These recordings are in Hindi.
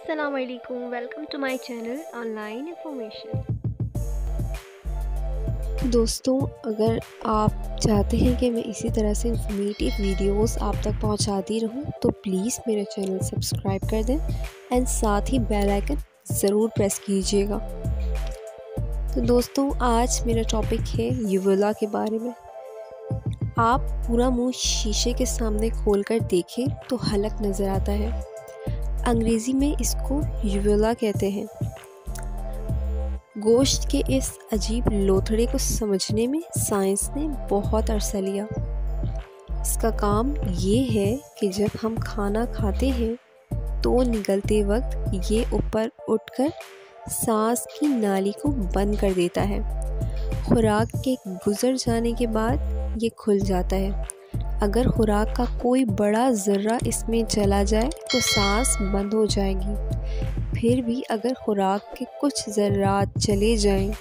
Assalamualaikum, welcome to my channel Online Information। दोस्तों, अगर आप चाहते हैं कि मैं इसी तरह से इंफॉर्मेटिव वीडियोस आप तक पहुंचाती रहूं तो प्लीज़ मेरा चैनल सब्सक्राइब कर दें एंड साथ ही बेल आइकन ज़रूर प्रेस कीजिएगा। तो दोस्तों, आज मेरा टॉपिक है यूवोला के बारे में। आप पूरा मुंह शीशे के सामने खोलकर देखें तो हलक नज़र आता है। अंग्रेज़ी में इसको यूवोला कहते हैं। गोश्त के इस अजीब लोथड़े को समझने में साइंस ने बहुत अरसा लिया। इसका काम ये है कि जब हम खाना खाते हैं तो निगलते वक्त ये ऊपर उठकर सांस की नाली को बंद कर देता है। खुराक के गुजर जाने के बाद ये खुल जाता है। अगर खुराक का कोई बड़ा ज़र्रा इसमें चला जाए तो सांस बंद हो जाएगी। फिर भी अगर खुराक के कुछ ज़र्रात चले जाएं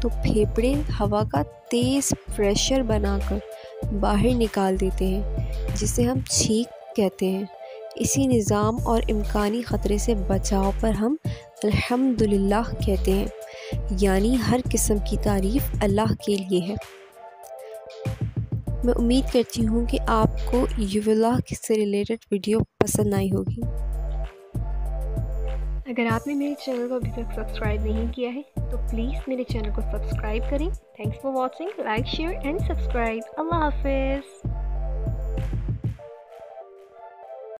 तो फेफड़े हवा का तेज़ प्रेशर बनाकर बाहर निकाल देते हैं, जिसे हम छींक कहते हैं। इसी निज़ाम और इम्कानी ख़तरे से बचाव पर हम अल्हम्दुलिल्लाह कहते हैं, यानी हर किस्म की तारीफ़ अल्लाह के लिए है। मैं उम्मीद करती हूँ कि आपको यूवोला से रिलेटेड वीडियो पसंद आई होगी। अगर आपने मेरे चैनल को अभी तक सब्सक्राइब नहीं किया है तो प्लीज़ मेरे चैनल को सब्सक्राइब करें। Thanks for watching, like share and subscribe. Allah हाफिज़।